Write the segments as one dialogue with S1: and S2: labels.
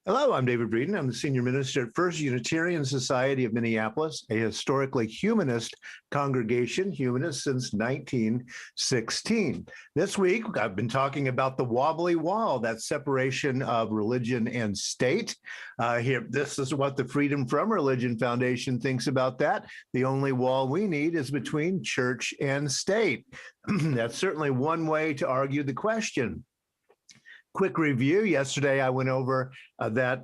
S1: Hello, I'm David Breeden. I'm the senior minister at First Unitarian Society of Minneapolis, a historically humanist congregation, humanist since 1916. This week, I've been talking about the wobbly wall, that separation of religion and state. This is what the Freedom from Religion Foundation thinks about that. The only wall we need is between church and state. That's certainly one way to argue the question. Quick review. Yesterday, I went over that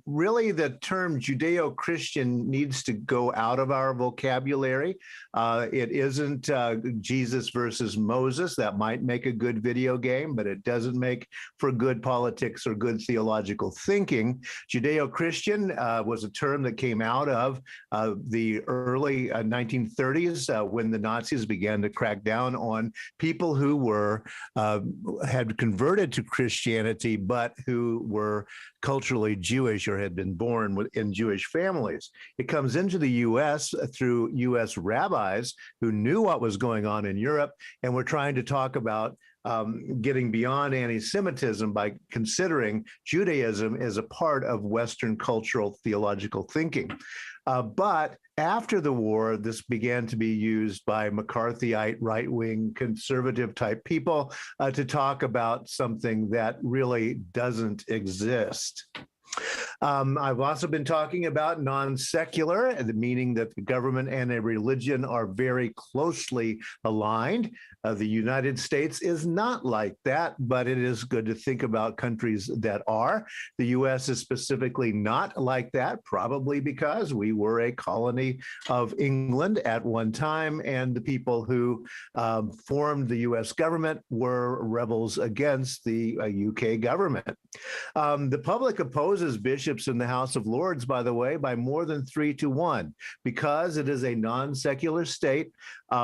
S1: really the term Judeo-Christian needs to go out of our vocabulary. It isn't Jesus versus Moses. That might make a good video game, but it doesn't make for good politics or good theological thinking. Judeo-Christian was a term that came out of the early 1930s when the Nazis began to crack down on people who were had converted to Christianity, but who were culturally Jewish or had been born in Jewish families. It comes into the U.S. through U.S. rabbis who knew what was going on in Europe and were trying to talk about getting beyond anti-Semitism by considering Judaism as a part of Western cultural theological thinking. But after the war, this began to be used by McCarthyite, right-wing, conservative-type people to talk about something that really doesn't exist. I've also been talking about non-secular, meaning that the government and a religion are very closely aligned. The United States is not like that, but it is good to think about countries that are. The U.S. is specifically not like that, probably because we were a colony of England at one time, and the people who formed the U.S. government were rebels against the UK government. The public opposes bishops in the House of Lords, by the way, by more than 3-1, because it is a non-secular state.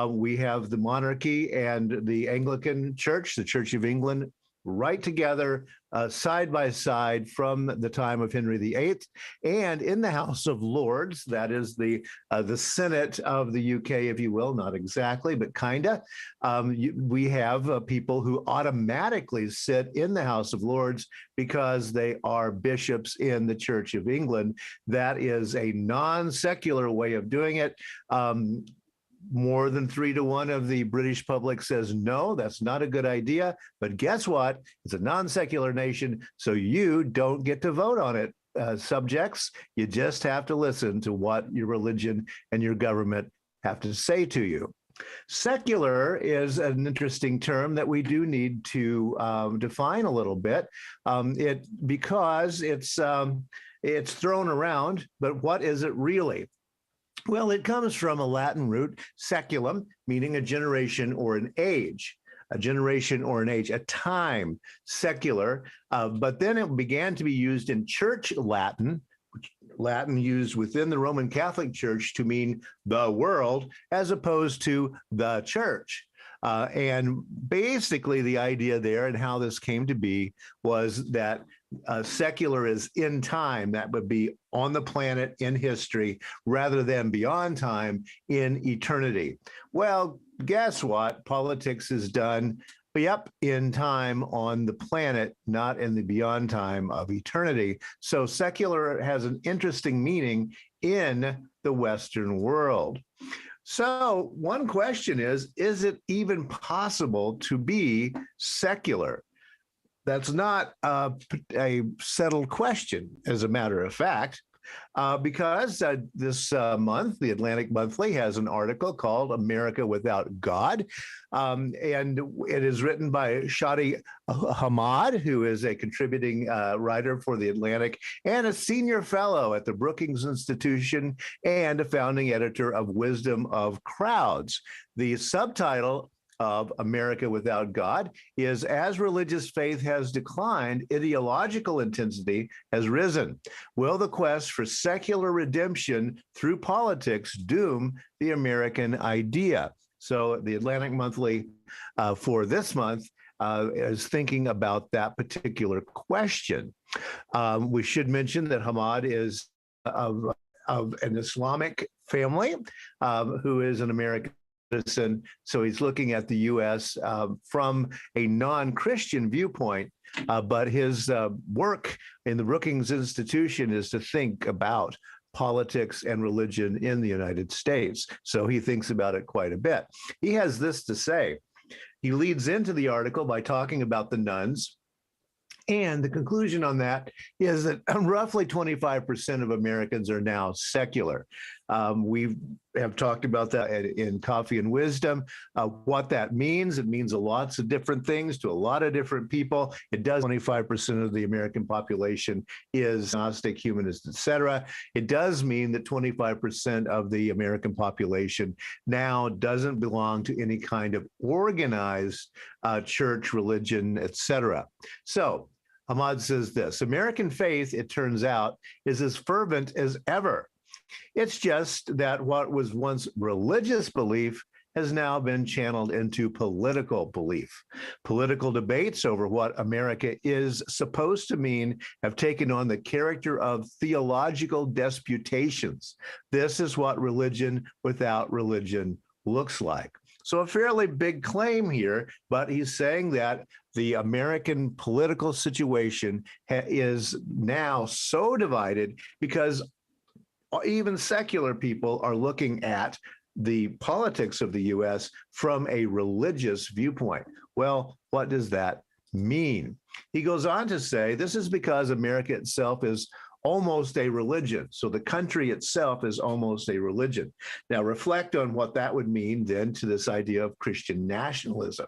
S1: We have the monarchy and the Anglican Church, the Church of England, right together, side by side from the time of Henry VIII. And in the House of Lords, that is the Senate of the UK, if you will, not exactly, but kinda, we have people who automatically sit in the House of Lords because they are bishops in the Church of England. That is a non-secular way of doing it. More than 3-1 of the British public says, no, that's not a good idea. But guess what? It's a non-secular nation, so you don't get to vote on it, subjects. You just have to listen to what your religion and your government have to say to you. Secular is an interesting term that we do need to define a little bit, because it's thrown around, but what is it really? Well, it comes from a Latin root, seculum, meaning a generation or an age, a generation or an age, a time, secular. But then it began to be used in church Latin, Latin used within the Roman Catholic Church to mean the world, as opposed to the church. And basically the idea there and how this came to be was that secular is in time, that would be on the planet in history, rather than beyond time in eternity. Well, guess what? Politics is done, yep, in time on the planet, not in the beyond time of eternity. So secular has an interesting meaning in the Western world. So one question is it even possible to be secular? That's not a settled question, as a matter of fact, because this month, the Atlantic Monthly has an article called America Without God, and it is written by Shadi Hamad, who is a contributing writer for the Atlantic and a senior fellow at the Brookings Institution and a founding editor of Wisdom of Crowds. The subtitle of America Without God is, as religious faith has declined, ideological intensity has risen. Will the quest for secular redemption through politics doom the American idea? So the Atlantic Monthly for this month is thinking about that particular question. We should mention that Hamad is of an Islamic family who is an American citizen, so he's looking at the U.S. From a non-Christian viewpoint. but his work in the Brookings Institution is to think about politics and religion in the United States. So he thinks about it quite a bit. He has this to say. He leads into the article by talking about the nuns. And the conclusion on that is that roughly 25% of Americans are now secular. We have talked about that in Coffee and Wisdom. What that means, it means lots of different things to a lot of different people. It does 25% of the American population is agnostic, humanist, etc. It does mean that 25% of the American population now doesn't belong to any kind of organized church, religion, etc. So Ahmad says this: American faith, it turns out, is as fervent as ever. It's just that what was once religious belief has now been channeled into political belief. Political debates over what America is supposed to mean have taken on the character of theological disputations. This is what religion without religion looks like. So a fairly big claim here, but he's saying that the American political situation is now so divided because even secular people are looking at the politics of the U.S. from a religious viewpoint. Well, what does that mean? He goes on to say, this is because America itself is almost a religion. So the country itself is almost a religion. Now reflect on what that would mean then to this idea of Christian nationalism.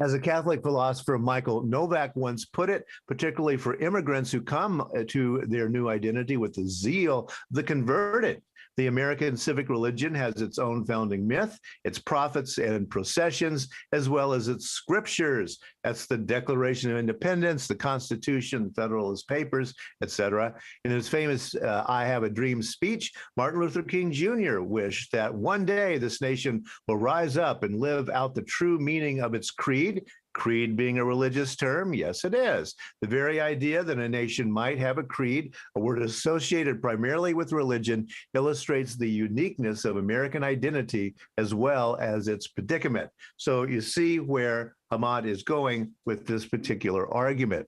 S1: As a Catholic philosopher, Michael Novak once put it, particularly for immigrants who come to their new identity with the zeal of the converted. The American civic religion has its own founding myth, its prophets and processions, as well as its scriptures. That's the Declaration of Independence, the Constitution, the Federalist Papers, etc. In his famous I Have a Dream speech, Martin Luther King Jr. wished that one day this nation will rise up and live out the true meaning of its creed. Creed being a religious term? Yes, it is. The very idea that a nation might have a creed, a word associated primarily with religion, illustrates the uniqueness of American identity as well as its predicament. So you see where Ahmad is going with this particular argument.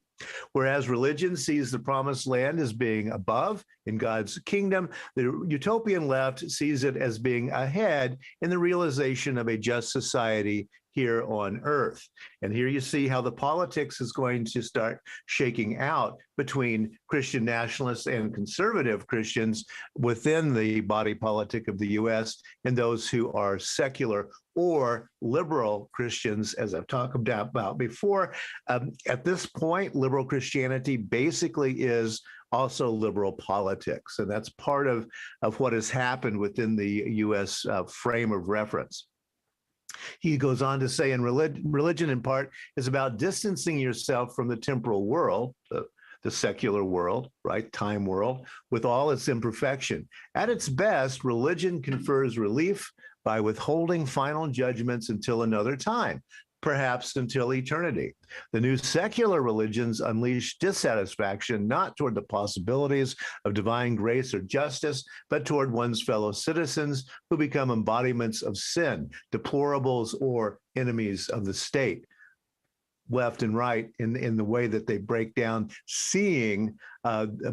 S1: Whereas religion sees the promised land as being above in God's kingdom, the utopian left sees it as being ahead in the realization of a just society here on earth. And here you see how the politics is going to start shaking out between Christian nationalists and conservative Christians within the body politic of the U.S. and those who are secular or liberal Christians, as I've talked about before. At this point, liberal Christianity basically is also liberal politics, and that's part of what has happened within the U.S. Frame of reference. He goes on to say, in religion in part is about distancing yourself from the temporal world, the secular world, right, time world, with all its imperfection. At its best, religion confers relief by withholding final judgments until another time, perhaps until eternity. The new secular religions unleash dissatisfaction not toward the possibilities of divine grace or justice, but toward one's fellow citizens who become embodiments of sin, deplorables, or enemies of the state. Left and right in the way that they break down seeing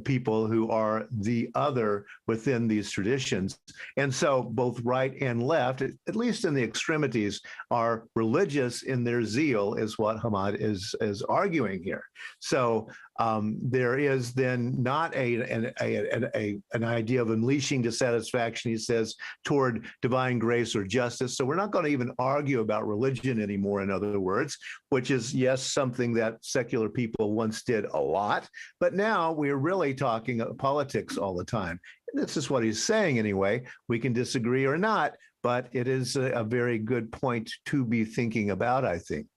S1: people who are the other within these traditions. And so both right and left, at least in the extremities, are religious in their zeal, is what Ahmad is arguing here. So there is then not an idea of unleashing dissatisfaction, he says, toward divine grace or justice. So we're not going to even argue about religion anymore, in other words, which is, yes, something that secular people once did a lot, but now we're really talking politics all the time. And this is what he's saying anyway. We can disagree or not, but it is a very good point to be thinking about, I think.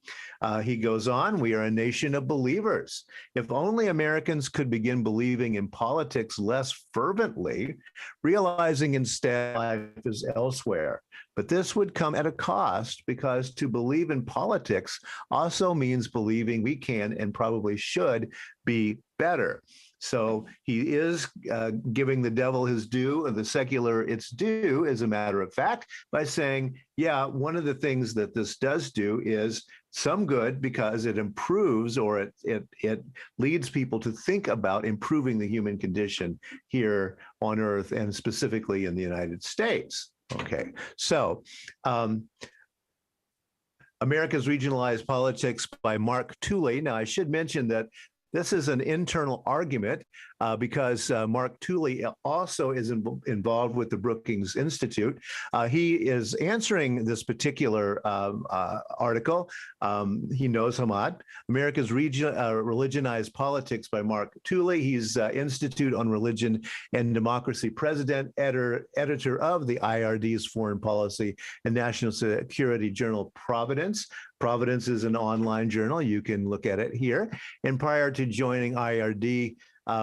S1: He goes on, we are a nation of believers. If only Americans could begin believing in politics less fervently, realizing instead life is elsewhere. But this would come at a cost, because to believe in politics also means believing we can and probably should be better. So he is giving the devil his due and the secular its due, as a matter of fact, by saying, yeah, one of the things that this does do is some good because it improves, or it leads people to think about improving the human condition here on Earth, and specifically in the United States. Okay, so America's Regionalized Politics by Mark Tooley. Now, I should mention that this is an internal argument because Mark Tooley also is involved with the Brookings Institute. He is answering this particular article. He knows Hamad. America's Religionized Politics by Mark Tooley. He's Institute on Religion and Democracy president, editor of the IRD's Foreign Policy and National Security journal, Providence. Providence is an online journal. You can look at it here. And prior to joining IRD,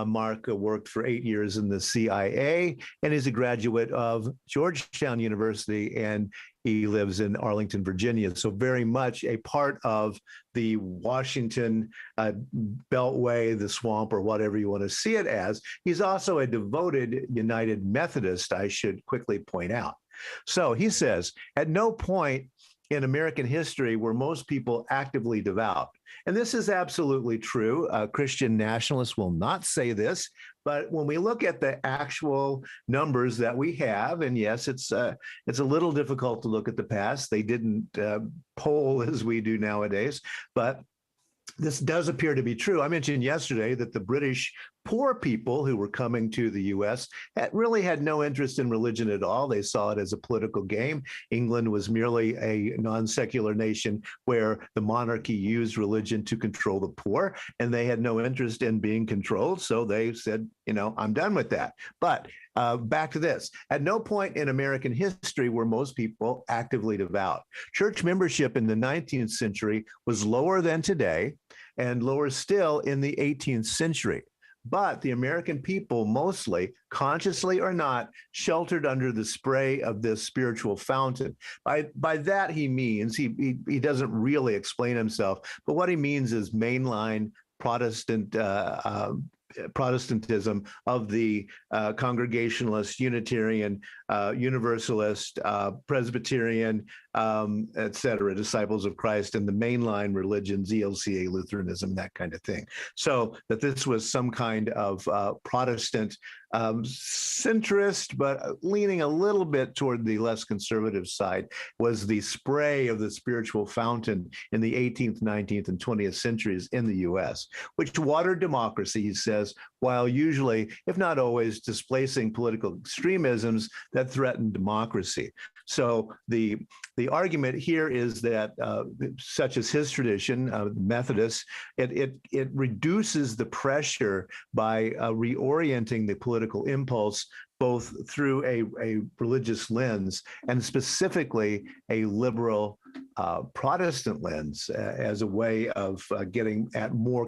S1: Mark worked for 8 years in the CIA and is a graduate of Georgetown University, and he lives in Arlington, Virginia. So very much a part of the Washington Beltway, the swamp, or whatever you want to see it as. He's also a devoted United Methodist, I should quickly point out. So he says, at no point in American history were most people actively devout. And this is absolutely true. Christian nationalists will not say this, but when we look at the actual numbers that we have, and yes, it's a little difficult to look at the past. They didn't poll as we do nowadays, but this does appear to be true. I mentioned yesterday that the British poor people who were coming to the U.S. really had no interest in religion at all. They saw it as a political game. England was merely a non-secular nation where the monarchy used religion to control the poor, and they had no interest in being controlled. So they said, I'm done with that. But back to this. At no point in American history were most people actively devout. Church membership in the 19th century was lower than today, and lower still in the 18th century. But the American people mostly, consciously or not, sheltered under the spray of this spiritual fountain. By that he means, he doesn't really explain himself, but what he means is mainline Protestantism of the Congregationalist, Unitarian, Universalist, Presbyterian, etc., Disciples of Christ, and the mainline religions, ELCA, Lutheranism, that kind of thing. So that this was some kind of Protestant centrist, but leaning a little bit toward the less conservative side, was the spray of the spiritual fountain in the 18th, 19th, and 20th centuries in the U.S., which watered democracy, he says, while usually, if not always, displacing political extremisms that threaten democracy. So the argument here is that, such as his tradition, Methodists, it reduces the pressure by reorienting the political impulse both through a religious lens and specifically a liberal Protestant lens as a way of getting at more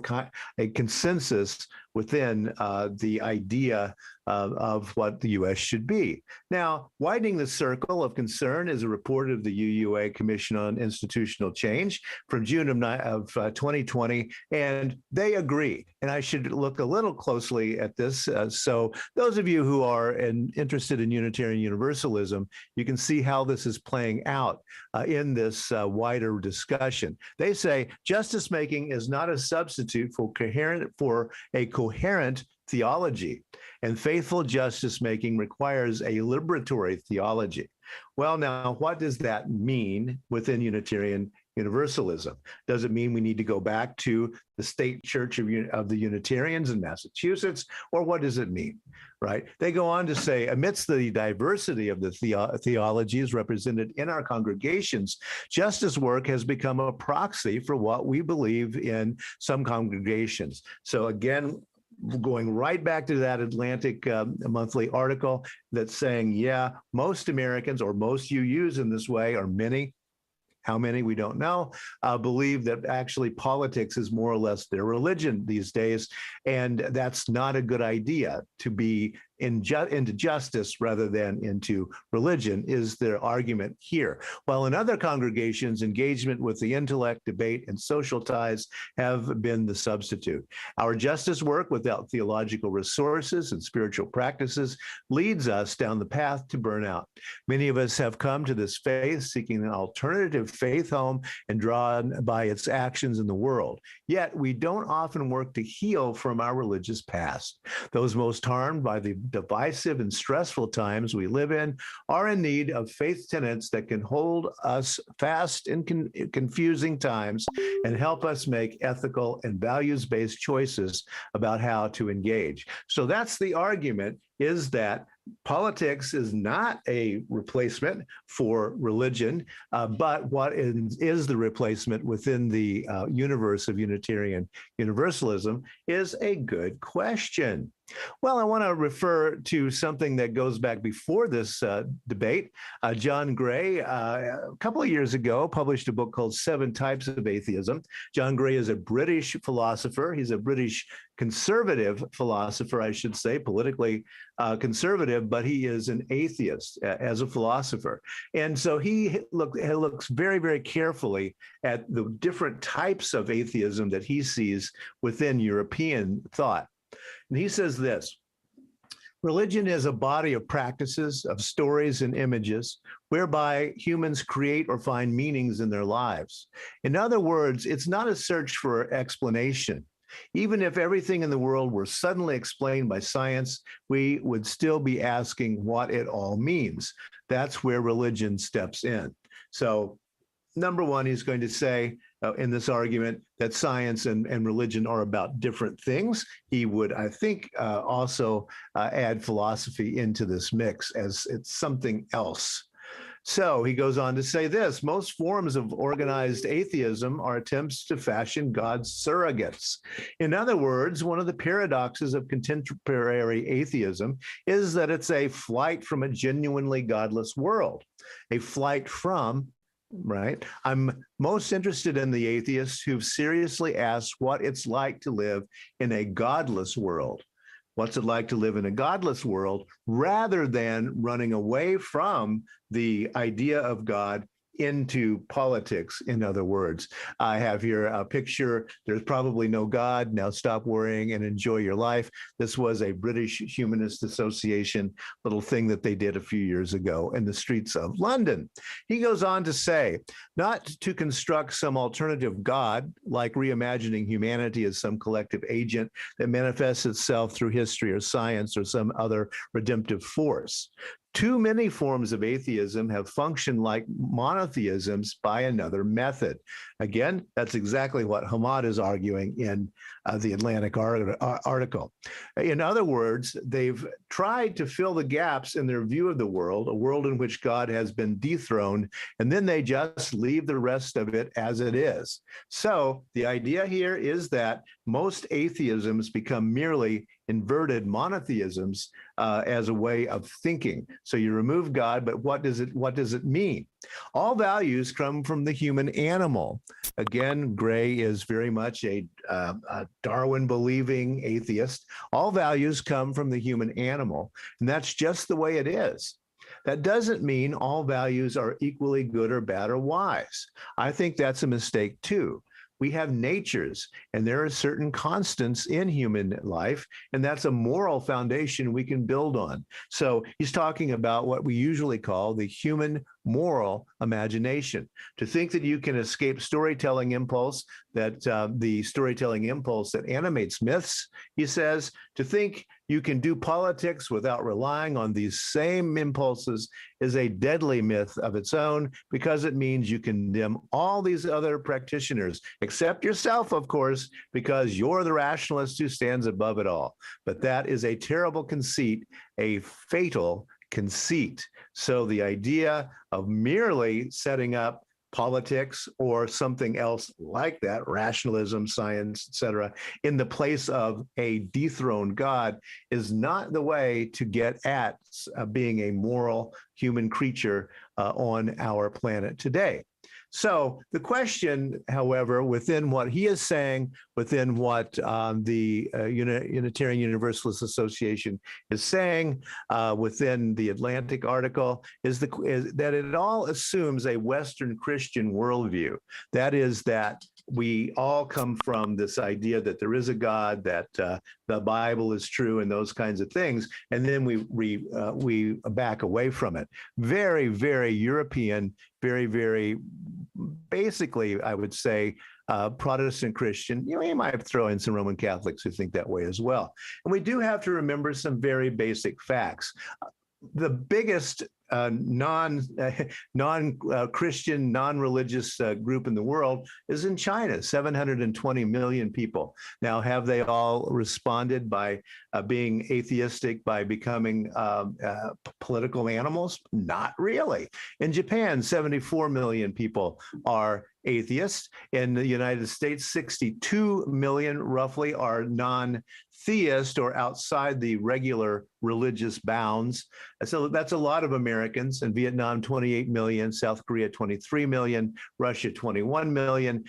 S1: a consensus within the idea of what the U.S. should be. Now, widening the circle of concern is a report of the UUA Commission on Institutional Change from June of 2020, and they agree. And I should look a little closely at this. So those of you who are interested in Unitarian Universalism, you can see how this is playing out in this wider discussion. They say justice making is not a substitute for a coherent theology, and faithful justice making requires a liberatory theology. Well, now, what does that mean within Unitarian Universalism? Does it mean we need to go back to the state church of the Unitarians in Massachusetts, or what does it mean, right? They go on to say, amidst the diversity of the theologies represented in our congregations, justice work has become a proxy for what we believe in some congregations. So again, going right back to that Atlantic Monthly article that's saying, yeah, most Americans, or most UUs in this way, or many, how many, we don't know, believe that actually politics is more or less their religion these days. And that's not a good idea, to be into justice rather than into religion, is their argument here. While in other congregations, engagement with the intellect, debate, and social ties have been the substitute. Our justice work without theological resources and spiritual practices leads us down the path to burnout. Many of us have come to this faith seeking an alternative faith home and drawn by its actions in the world. Yet we don't often work to heal from our religious past. Those most harmed by the divisive and stressful times we live in are in need of faith tenets that can hold us fast in confusing times and help us make ethical and values-based choices about how to engage. So that's the argument, is that politics is not a replacement for religion, but what is the replacement within the universe of Unitarian Universalism is a good question. Well, I want to refer to something that goes back before this debate. John Gray, a couple of years ago, published a book called 7 Types of Atheism. John Gray is a British philosopher. He's a British conservative philosopher, I should say, politically conservative, but he is an atheist as a philosopher. And so he looks very, very carefully at the different types of atheism that he sees within European thought. And he says this: religion is a body of practices, of stories and images, whereby humans create or find meanings in their lives. In other words, it's not a search for explanation. Even if everything in the world were suddenly explained by science, we would still be asking what it all means. That's where religion steps in. So, number one, he's going to say in this argument that science and religion are about different things. He would, I think, also add philosophy into this mix as it's something else. So he goes on to say this: most forms of organized atheism are attempts to fashion God's surrogates. In other words, one of the paradoxes of contemporary atheism is that it's a flight from a genuinely godless world, a flight from, right? I'm most interested in the atheists who've seriously asked what it's like to live in a godless world. What's it like to live in a godless world, rather than running away from the idea of God into politics, in other words. I have here a picture. There's probably no God. Now stop worrying and enjoy your life. This was a British Humanist Association little thing that they did a few years ago in the streets of London. He goes on to say, not to construct some alternative God, like reimagining humanity as some collective agent that manifests itself through history or science or some other redemptive force. Too many forms of atheism have functioned like monotheisms by another method. Again, that's exactly what Hamad is arguing in the Atlantic article. In other words, they've tried to fill the gaps in their view of the world, a world in which God has been dethroned, and then they just leave the rest of it as it is. So the idea here is that most atheisms become merely inverted monotheisms as a way of thinking. So you remove God, but what does it mean? All values come from the human animal. Again, Gray is very much a Darwin-believing atheist. All values come from the human animal, and that's just the way it is. That doesn't mean all values are equally good or bad or wise. I think that's a mistake too. We have natures, and there are certain constants in human life, and that's a moral foundation we can build on. So he's talking about what we usually call the human moral imagination. To think that you can escape storytelling impulse, that the storytelling impulse that animates myths, he says, to think you can do politics without relying on these same impulses is a deadly myth of its own, because it means you condemn all these other practitioners, except yourself, of course, because you're the rationalist who stands above it all. But that is a terrible conceit, a fatal conceit. So the idea of merely setting up politics or something else like that, rationalism, science, etc., in the place of a dethroned God is not the way to get at being a moral human creature on our planet today. So the question, however, within what he is saying, within what the Unitarian Universalist Association is saying, within the Atlantic article, is that it all assumes a Western Christian worldview. That is that we all come from this idea that there is a God, that the Bible is true, and those kinds of things, and then we back away from it. Very, very European, very, very basically, I would say, Protestant Christian. You might throw in some Roman Catholics who think that way as well. And we do have to remember some very basic facts. The biggest non-Christian, non-religious group in the world is in China, 720 million people. Now, have they all responded by being atheistic, by becoming political animals? Not really. In Japan, 74 million people are atheists. In the United States, 62 million roughly are non-theist or outside the regular religious bounds. So that's a lot of Americans. In Vietnam, 28 million, South Korea, 23 million, Russia, 21 million,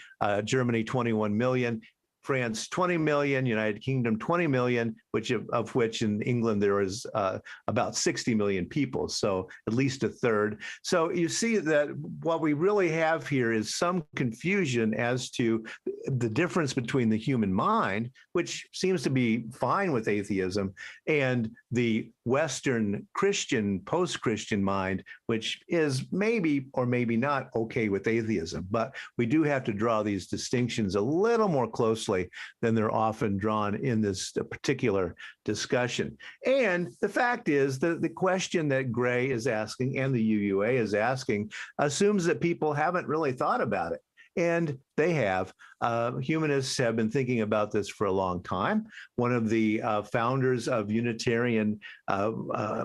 S1: Germany, 21 million. France, 20 million, United Kingdom, 20 million, of which in England there is about 60 million people, so at least a third. So you see that what we really have here is some confusion as to the difference between the human mind, which seems to be fine with atheism, and the Western Christian, post-Christian mind, which is maybe or maybe not okay with atheism. But we do have to draw these distinctions a little more closely than they're often drawn in this particular discussion. And the fact is that the question that Gray is asking and the UUA is asking assumes that people haven't really thought about it. And they have. Humanists have been thinking about this for a long time. One of the founders of Unitarian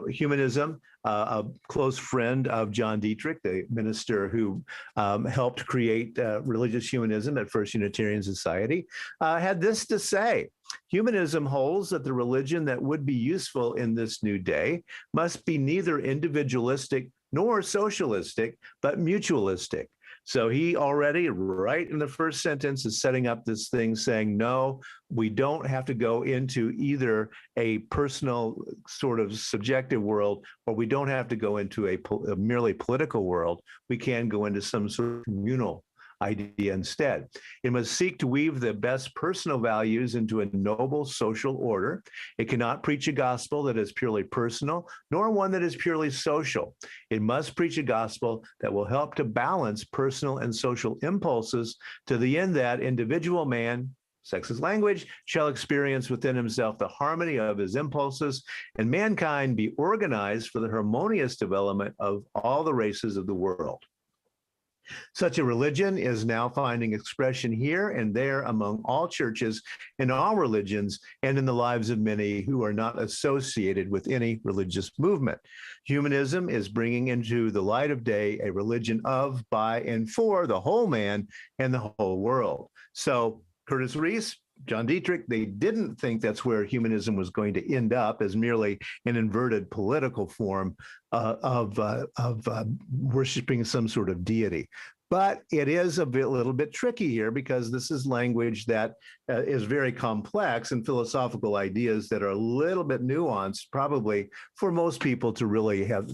S1: humanism, a close friend of John Dietrich, the minister who helped create religious humanism at First Unitarian Society, had this to say: humanism holds that the religion that would be useful in this new day must be neither individualistic nor socialistic, but mutualistic. So he already, right in the first sentence, is setting up this thing saying, no, we don't have to go into either a personal sort of subjective world, or we don't have to go into a merely political world. We can go into some sort of communal idea instead. It must seek to weave the best personal values into a noble social order. It cannot preach a gospel that is purely personal, nor one that is purely social. It must preach a gospel that will help to balance personal and social impulses to the end that individual man, sexist language, shall experience within himself the harmony of his impulses, and mankind be organized for the harmonious development of all the races of the world. Such a religion is now finding expression here and there among all churches, in all religions, and in the lives of many who are not associated with any religious movement. Humanism is bringing into the light of day a religion of, by, and for the whole man and the whole world. So Curtis Reese, John Dietrich, they didn't think that's where humanism was going to end up, as merely an inverted political form of worshiping some sort of deity. But it is a little bit tricky here, because this is language that is very complex, and philosophical ideas that are a little bit nuanced, probably for most people to really have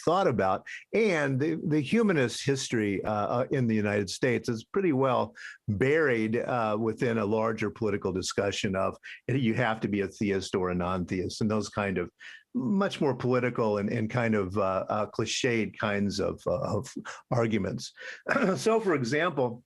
S1: thought about. And the humanist history in the United States is pretty well buried within a larger political discussion of you have to be a theist or a non-theist, and those kind of much more political and kind of cliched kinds of arguments. So, for example,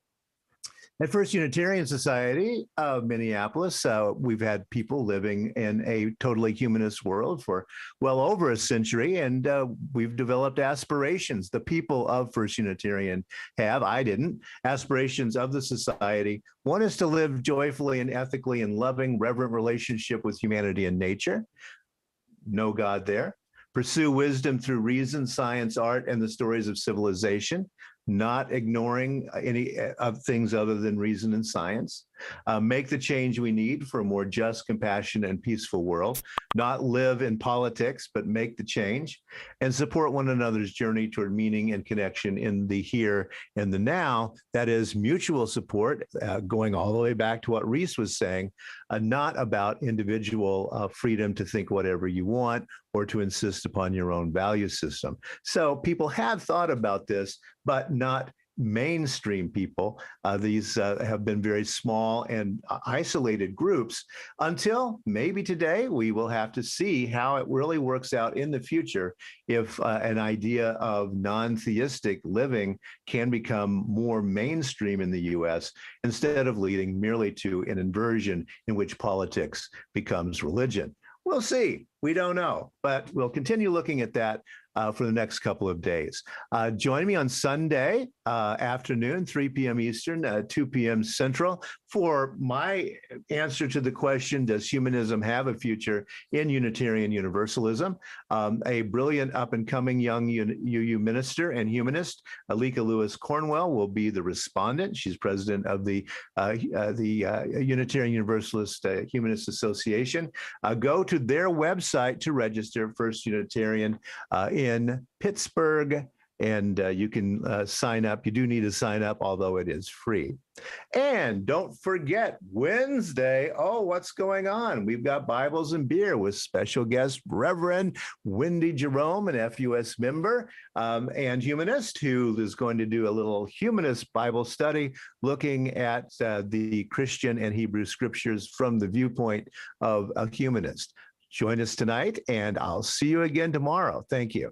S1: at First Unitarian Society of Minneapolis, we've had people living in a totally humanist world for well over a century, and we've developed aspirations. The people of First Unitarian have, I didn't, aspirations of the society. One is to live joyfully and ethically in loving, reverent relationship with humanity and nature. No God there. Pursue wisdom through reason, science, art, and the stories of civilization, not ignoring any of things other than reason and science. Make the change we need for a more just, compassionate, and peaceful world. Not live in politics, but make the change. And support one another's journey toward meaning and connection in the here and the now. That is mutual support, going all the way back to what Reese was saying, not about individual freedom to think whatever you want or to insist upon your own value system. So people have thought about this, but not mainstream people. These have been very small and isolated groups until maybe today. We will have to see how it really works out in the future if an idea of non-theistic living can become more mainstream in the US instead of leading merely to an inversion in which politics becomes religion. We'll see. We don't know, but we'll continue looking at that for the next couple of days. Join me on Sunday afternoon, 3 p.m. Eastern, 2 p.m. Central, for my answer to the question, does humanism have a future in Unitarian Universalism? A brilliant up-and-coming young UU minister and humanist, Alika Lewis Cornwell, will be the respondent. She's president of the Unitarian Universalist Humanist Association. Go to their website to register, First Unitarian in Pittsburgh, and you can sign up. You do need to sign up, although it is free. And don't forget, Wednesday, what's going on? We've got Bibles and Beer with special guest Reverend Wendy Jerome, an FUS member and humanist, who is going to do a little humanist Bible study looking at the Christian and Hebrew scriptures from the viewpoint of a humanist. Join us tonight, and I'll see you again tomorrow. Thank you.